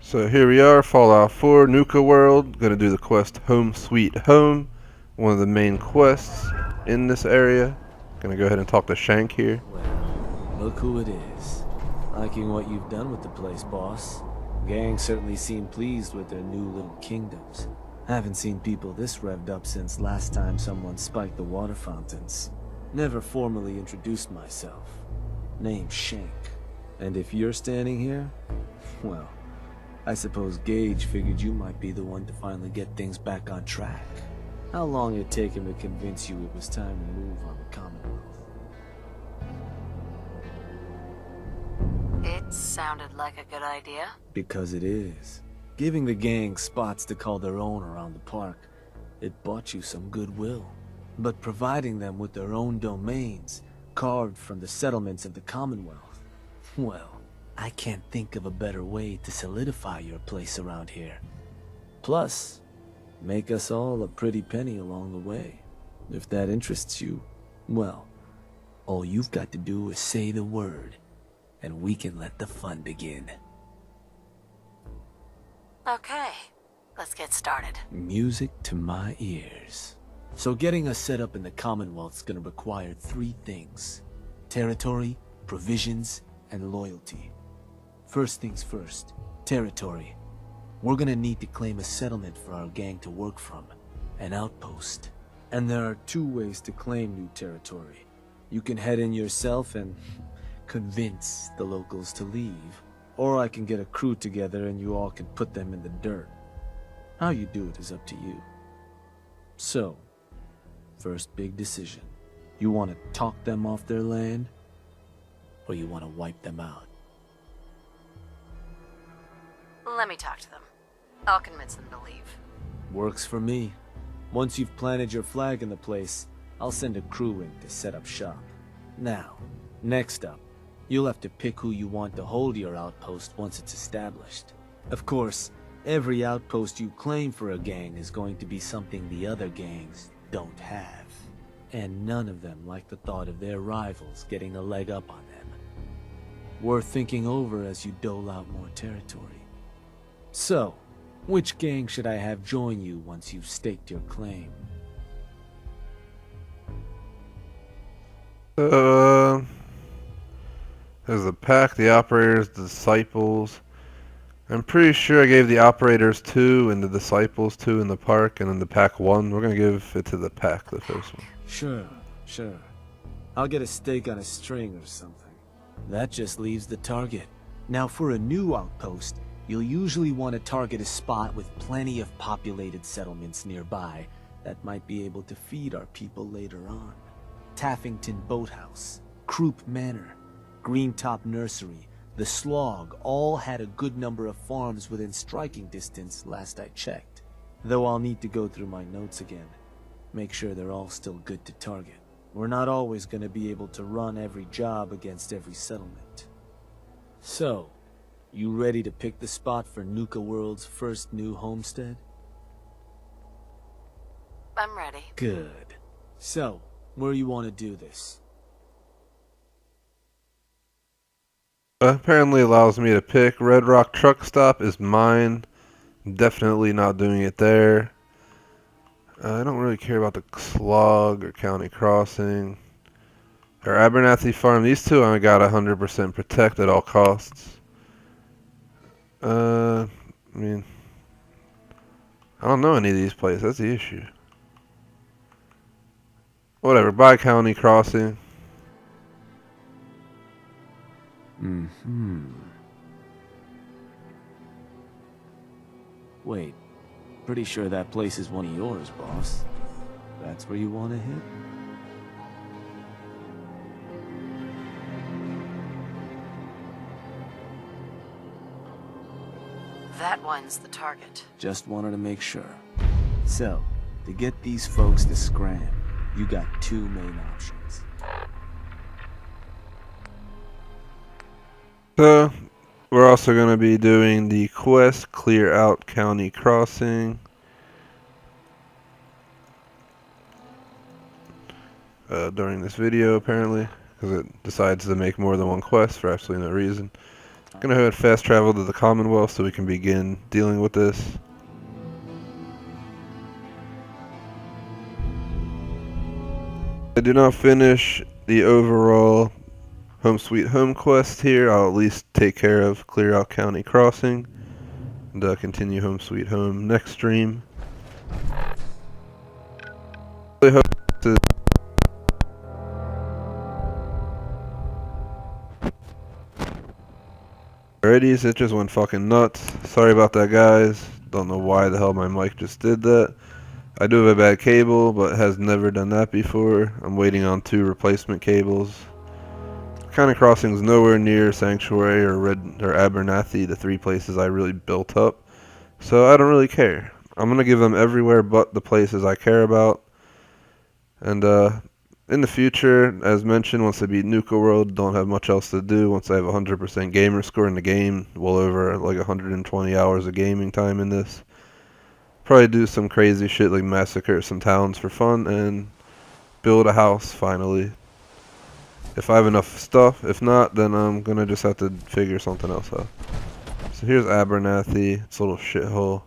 So here we are, Fallout 4, Nuka-World. Gonna do the quest Home Sweet Home, one of the main quests in this area. Gonna go ahead and talk to Shank here. Well, look who it is. Liking what you've done with the place, boss. Gang certainly seem pleased with their new little kingdoms. Haven't seen people this revved up since last time someone spiked the water fountains. Never formally introduced myself. Name's Shank. And if you're standing here, well, I suppose Gage figured you might be the one to finally get things back on track. How long it take him to convince you it was time to move on the Commonwealth? It sounded like a good idea. Because it is. Giving the gang spots to call their own around the park, it bought you some goodwill. But providing them with their own domains, carved from the settlements of the Commonwealth, well, I can't think of a better way to solidify your place around here. Plus, make us all a pretty penny along the way. If that interests you, well, all you've got to do is say the word, and we can let the fun begin. Okay, let's get started. Music to my ears. So getting us set up in the Commonwealth's gonna require three things: territory, provisions, and loyalty. First things first, territory. We're gonna need to claim a settlement for our gang to work from, an outpost. And there are two ways to claim new territory. You can head in yourself and convince the locals to leave, or I can get a crew together and you all can put them in the dirt. How you do it is up to you. So, first big decision. You want to talk them off their land, or you want to wipe them out? Let me talk to them. I'll convince them to leave. Works for me. Once you've planted your flag in the place, I'll send a crew in to set up shop. Now, next up, you'll have to pick who you want to hold your outpost once it's established. Of course, every outpost you claim for a gang is going to be something the other gangs don't have. And none of them like the thought of their rivals getting a leg up on them. Worth thinking over as you dole out more territory. So, which gang should I have join you once you've staked your claim? There's the pack, the operators, the disciples. I'm pretty sure I gave the operators 2 and the disciples 2 in the park, and then the pack 1. We're gonna give it to the pack, the first one. Sure. I'll get a stake on a string or something. That just leaves the target. Now for a new outpost, you'll usually want to target a spot with plenty of populated settlements nearby that might be able to feed our people later on. Taffington Boathouse, Croup Manor, Greentop Nursery, the Slog all had a good number of farms within striking distance last I checked. Though I'll need to go through my notes again. Make sure they're all still good to target. We're not always going to be able to run every job against every settlement. So, you ready to pick the spot for Nuka-World's first new homestead? I'm ready. Good. So, where you want to do this? Apparently allows me to pick. Red Rock Truck Stop is mine. Definitely not doing it there. I don't really care about the Slog or County Crossing or Abernathy Farm. These two I got 100% protect at all costs. I mean, I don't know any of these places. That's the issue. Whatever. Buy County Crossing. Wait, pretty sure that place is one of yours, boss. That's where you want to hit? That one's the target. Just wanted to make sure. So, to get these folks to scram, you got two main options. So, we're also going to be doing the quest Clear Out County Crossing. During this video, apparently, because it decides to make more than one quest for absolutely no reason. Gonna go ahead and fast travel to the Commonwealth so we can begin dealing with this. I do not finish the overall Home Sweet Home quest here. I'll at least take care of clear out County Crossing and continue Home Sweet Home next stream. I hope to Alrighty, it just went fucking nuts. Sorry about that, guys. Don't know why the hell my mic just did that. I do have a bad cable, but has never done that before. I'm waiting on 2 replacement cables. County Crossing's nowhere near Sanctuary or Abernathy, the 3 places I really built up. So I don't really care. I'm gonna give them everywhere but the places I care about. And in the future, as mentioned, once I beat Nuka-World, don't have much else to do. Once I have 100% gamer score in the game, well over like 120 hours of gaming time in this. Probably do some crazy shit like massacre some towns for fun and build a house finally. If I have enough stuff. If not, then I'm gonna just have to figure something else out. So here's Abernathy. It's a little shithole.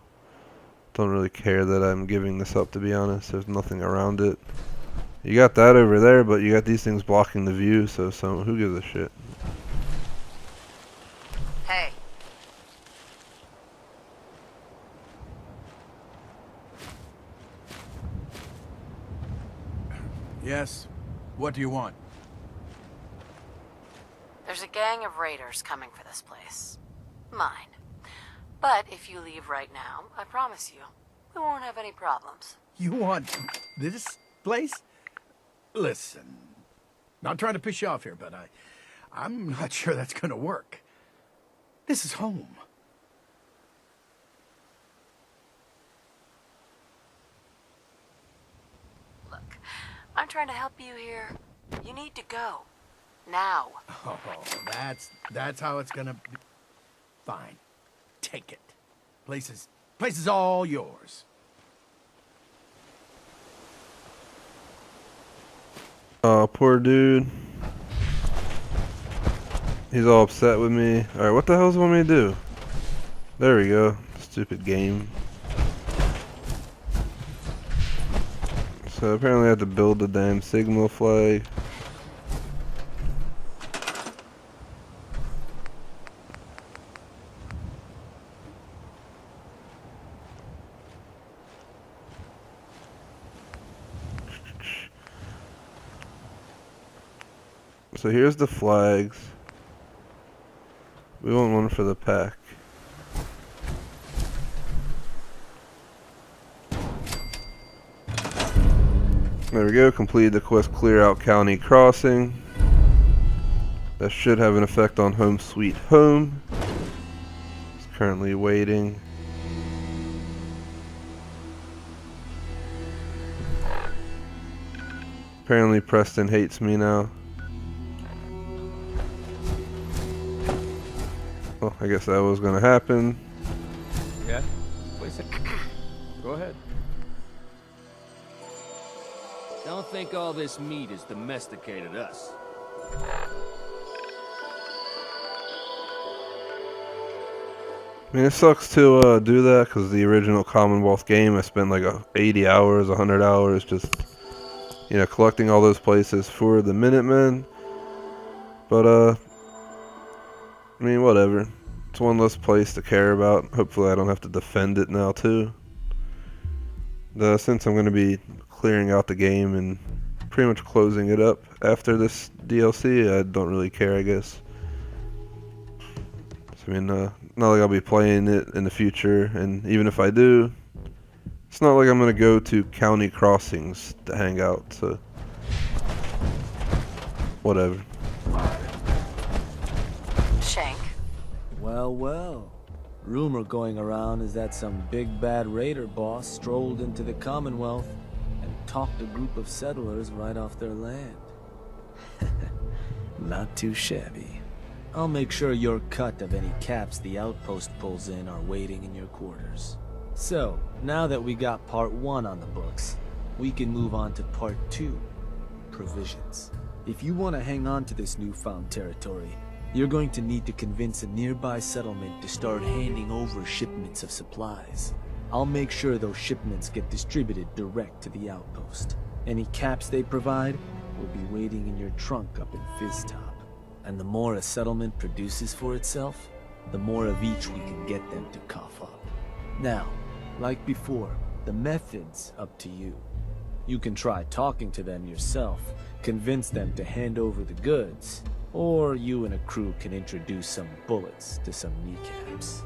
Don't really care that I'm giving this up, to be honest. There's nothing around it. You got that over there, but you got these things blocking the view, so who gives a shit? Hey. Yes? What do you want? There's a gang of raiders coming for this place. Mine. But if you leave right now, I promise you, we won't have any problems. You want this place? Listen, not trying to piss you off here, but I'm not sure that's gonna work. This is home. Look, I'm trying to help you here. You need to go. Now. Oh, that's how it's gonna be. Fine. Take it. Place is all yours. Oh, poor dude. He's all upset with me. Alright, what the hell does he want me to do? There we go. Stupid game. So apparently I have to build the damn signal flag. So here's the flags. We want one for the pack. There we go, completed the quest clear out County Crossing. That should have an effect on Home Sweet Home. It's currently waiting. Apparently Preston hates me now. Well, I guess that was gonna happen. Yeah? Wait a second. Go ahead. Don't think all this meat has domesticated us. I mean, it sucks to do that, because the original Commonwealth game, I spent like 80 hours, 100 hours just, you know, collecting all those places for the Minutemen. But, I mean, whatever. It's one less place to care about. Hopefully I don't have to defend it now, too. Since I'm going to be clearing out the game and pretty much closing it up after this DLC, I don't really care, I guess. So, I mean, not like I'll be playing it in the future, and even if I do, it's not like I'm going to go to County Crossings to hang out, so whatever. Shank. Well, well. Rumor going around is that some big bad raider boss strolled into the Commonwealth and talked a group of settlers right off their land. Not too shabby. I'll make sure your cut of any caps the outpost pulls in are waiting in your quarters. So, now that we got part 1 on the books, we can move on to part 2, provisions. If you want to hang on to this newfound territory, You're going to need to convince a nearby settlement to start handing over shipments of supplies. I'll make sure those shipments get distributed direct to the outpost. Any caps they provide will be waiting in your trunk up in Fizztop. And the more a settlement produces for itself, the more of each we can get them to cough up. Now, like before, the method's up to you. You can try talking to them yourself, convince them to hand over the goods, or you and a crew can introduce some bullets to some kneecaps.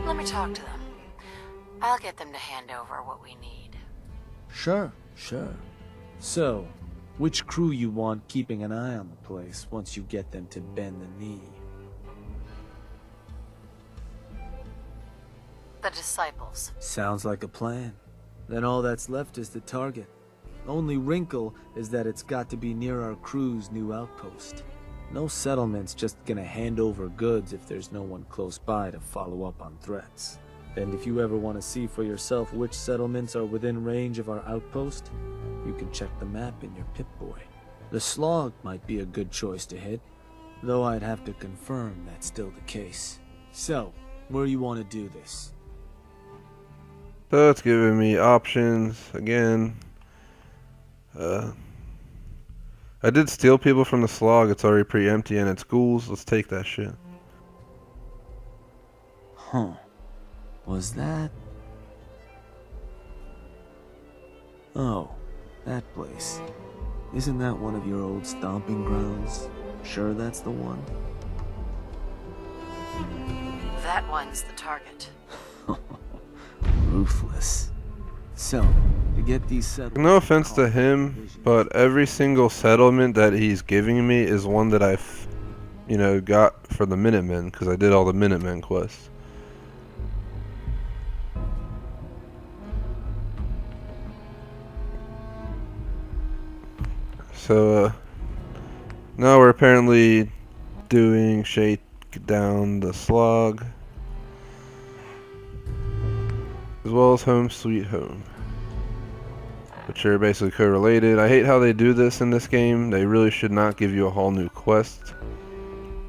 Let me talk to them. I'll get them to hand over what we need. Sure. So, which crew you want keeping an eye on the place once you get them to bend the knee? The disciples. Sounds like a plan. Then all that's left is the target. Only wrinkle is that it's got to be near our crew's new outpost. No settlement's just gonna hand over goods if there's no one close by to follow up on threats. And if you ever want to see for yourself which settlements are within range of our outpost, you can check the map in your Pip-Boy. The Slog might be a good choice to hit, though I'd have to confirm that's still the case. So, where do you want to do this? So it's giving me options again. I did steal people from the Slog. It's already pretty empty and it's ghouls. Let's take that shit. Huh. Was that... Oh, that place. Isn't that one of your old stomping grounds? Sure that's the one? That one's the target. Ruthless. So, to get these settled... No offense to him, but every single settlement that he's giving me is one that I've, got for the Minutemen, because I did all the Minutemen quests. So, now we're apparently doing Shake Down the Slog, as well as Home Sweet Home, which are basically correlated. I hate how they do this in this game. They really should not give you a whole new quest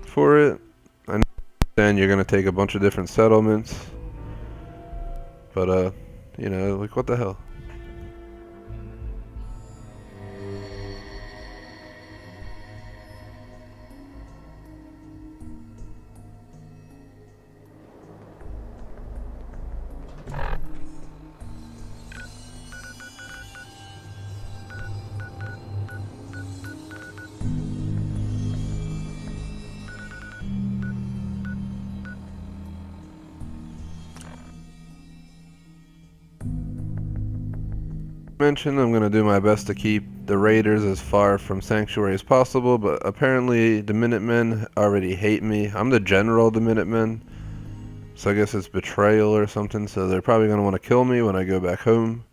for it. I understand you're going to take a bunch of different settlements, but, like, what the hell? Mentioned I'm going to do my best to keep the raiders as far from Sanctuary as possible, but apparently the Minutemen already hate me. I'm the general of the Minutemen, so I guess it's betrayal or something, so they're probably going to want to kill me when I go back home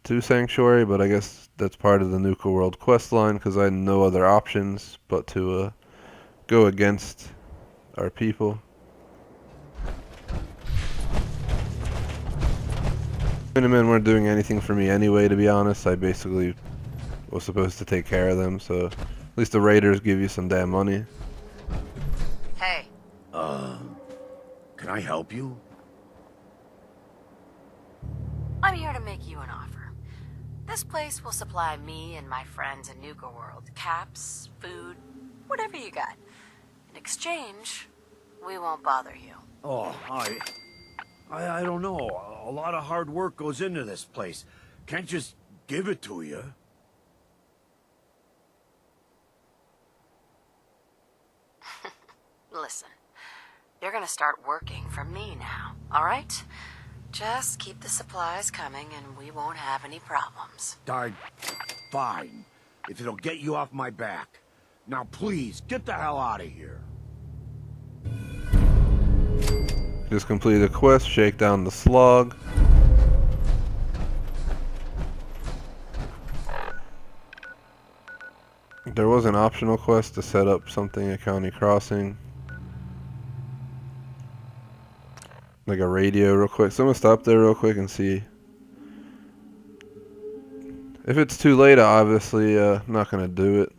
to Sanctuary, but I guess that's part of the Nuka-World questline, because I had no other options but to go against our people. Minutemen weren't doing anything for me anyway, to be honest. I basically was supposed to take care of them, so at least the raiders give you some damn money. Hey, Can I help you? I'm here to make you an offer. This place will supply me and my friends in Nuka-World caps, food, whatever you got. In exchange, we won't bother you. Oh, I don't know. A lot of hard work goes into this place. Can't just give it to you. Listen, you're gonna start working for me now, alright? Just keep the supplies coming and we won't have any problems. Fine. If it'll get you off my back. Now please, get the hell out of here. Just completed a quest, Shake Down the Slog. There was an optional quest to set up something at County Crossing, like a radio real quick. So I'm gonna stop there real quick and see If it's too late, I obviously not gonna do it.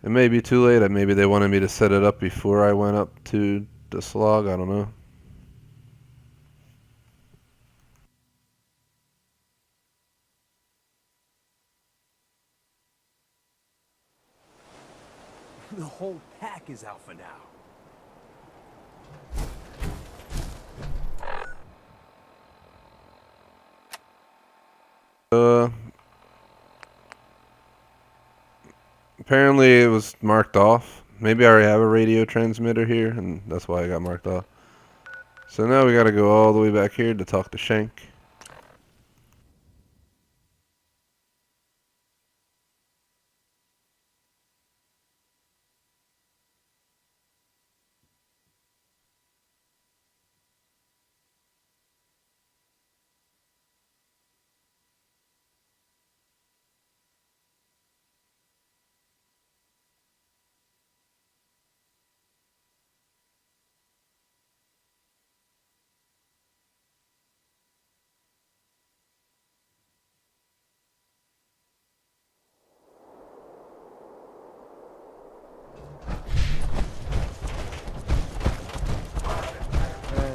It may be too late. Maybe they wanted me to set it up before I went up to the Slog. I don't know. The whole pack is out for now. Uh, Apparently it was marked off. Maybe I already have a radio transmitter here, and that's why I got marked off. So now we gotta go all the way back here to talk to Shank.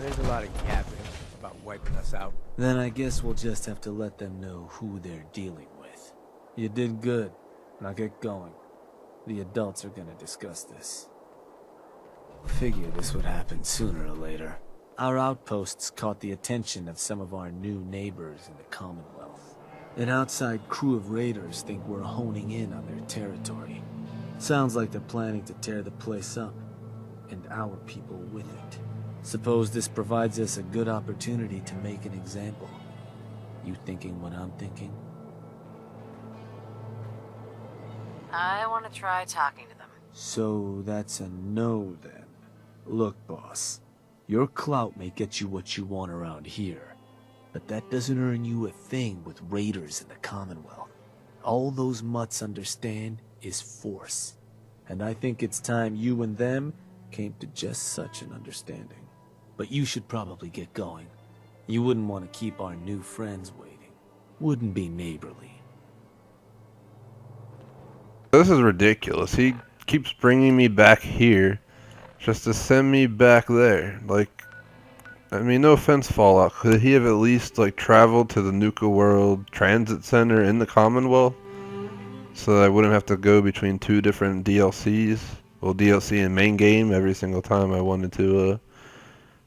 There's a lot of yapping about wiping us out. Then I guess we'll just have to let them know who they're dealing with. You did good. Now get going. The adults are gonna discuss this. Figured this would happen sooner or later. Our outposts caught the attention of some of our new neighbors in the Commonwealth. An outside crew of raiders think we're honing in on their territory. Sounds like they're planning to tear the place up, and our people with it. Suppose this provides us a good opportunity to make an example. You thinking what I'm thinking? I want to try talking to them. So that's a no then. Look, boss. Your clout may get you what you want around here, but that doesn't earn you a thing with raiders in the Commonwealth. All those mutts understand is force, and I think it's time you and them came to just such an understanding. But you should probably get going. You wouldn't want to keep our new friends waiting. Wouldn't be neighborly. This is ridiculous. He keeps bringing me back here just to send me back there. Like, I mean, no offense, Fallout. Could he have at least, like, traveled to the Nuka-World Transit Center in the Commonwealth? So that I wouldn't have to go between two different DLCs. Well, DLC and main game every single time I wanted to,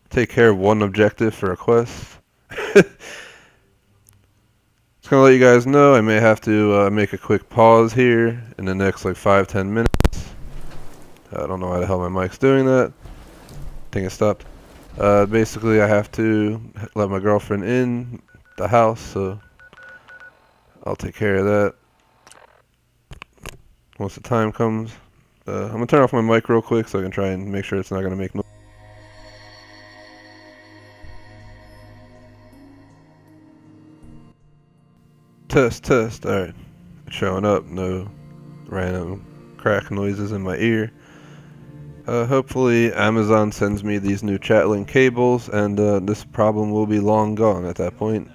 take care of one objective for a quest. Just gonna let you guys know I may have to make a quick pause here in the next like 5-10 minutes. I don't know why the hell my mic's doing that. I think it stopped. Basically I have to let my girlfriend in the house, so I'll take care of that once the time comes. I'm gonna turn off my mic real quick so I can try and make sure it's not gonna make noise. Test, test. Alright. It's showing up. No random crack noises in my ear. Hopefully Amazon sends me these new chat link cables and this problem will be long gone at that point.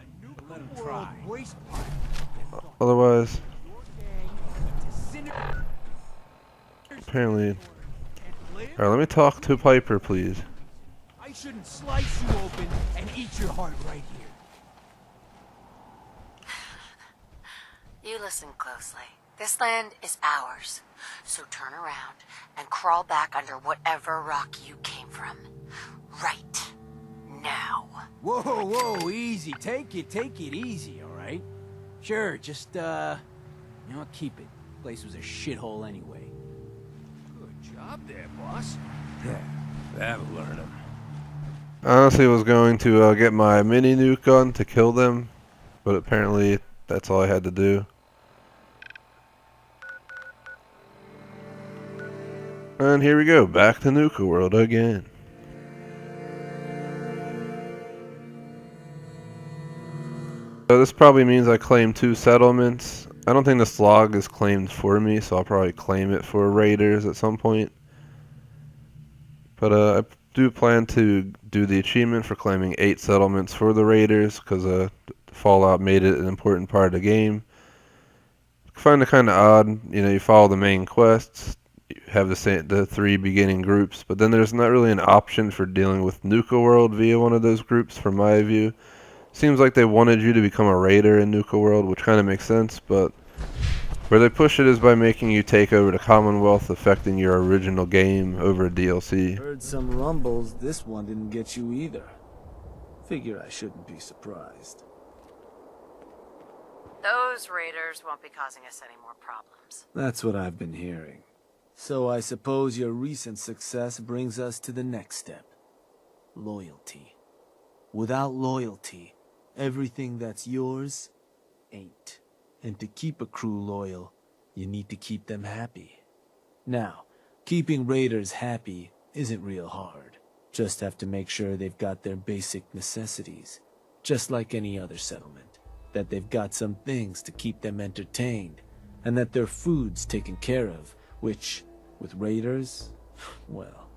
Otherwise, apparently... Alright, let me talk to Piper, please. I shouldn't slice you open and eat your heart right here. You listen closely. This land is ours. So turn around and crawl back under whatever rock you came from. Right now. Whoa, whoa, easy. Take it easy, all right? Sure, just, keep it. Place was a shithole anyway. Good job there, boss. Yeah, that'll learn him. I honestly was going to get my mini nuke gun to kill them, but apparently that's all I had to do. And here we go, back to Nuka-World again. So this probably means I claim 2 settlements. I don't think the Slog is claimed for me, so I'll probably claim it for raiders at some point. But I do plan to do the achievement for claiming 8 settlements for the raiders, because Fallout made it an important part of the game. find it kind of odd. You know, you follow the main quests, you have the three beginning groups, but then there's not really an option for dealing with Nuka-World via one of those groups from my view. Seems like they wanted you to become a raider in Nuka-World, which kind of makes sense, but where they push it is by making you take over the Commonwealth, affecting your original game over DLC. Heard some rumbles, this one didn't get you either. Figure I shouldn't be surprised. Those raiders won't be causing us any more problems. That's what I've been hearing. So I suppose your recent success brings us to the next step. Loyalty. Without loyalty, everything that's yours ain't. And to keep a crew loyal, you need to keep them happy. Now, keeping raiders happy isn't real hard. Just have to make sure they've got their basic necessities, just like any other settlement. That they've got some things to keep them entertained, and that their food's taken care of, which, with raiders, well,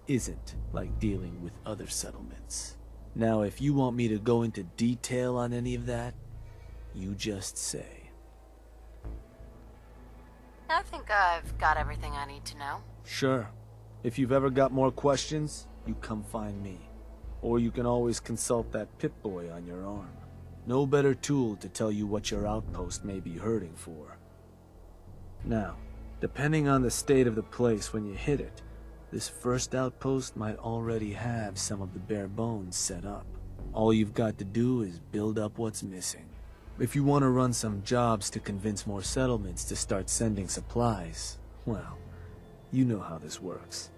isn't like dealing with other settlements. Now, if you want me to go into detail on any of that, you just say. I think I've got everything I need to know. Sure. If you've ever got more questions, you come find me. Or you can always consult that Pip-Boy on your arm. No better tool to tell you what your outpost may be hurting for. Now, depending on the state of the place when you hit it, this first outpost might already have some of the bare bones set up. All you've got to do is build up what's missing. If you want to run some jobs to convince more settlements to start sending supplies, well, you know how this works.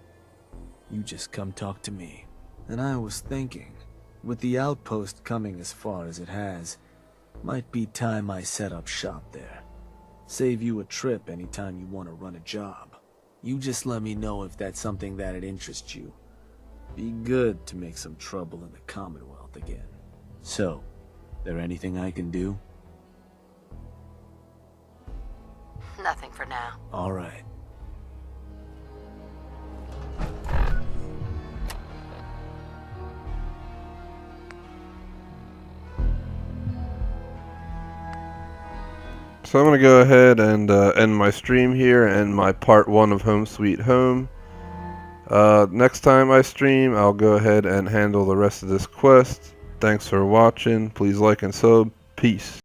You just come talk to me. And I was thinking, with the outpost coming as far as it has, might be time I set up shop there. Save you a trip anytime you want to run a job. You just let me know if that's something that'd interest you. Be good to make some trouble in the Commonwealth again. So, there anything I can do? Nothing for now. All right. So I'm going to go ahead and end my stream here and my part 1 of Home Sweet Home. Next time I stream, I'll go ahead and handle the rest of this quest. Thanks for watching. Please like and sub. Peace.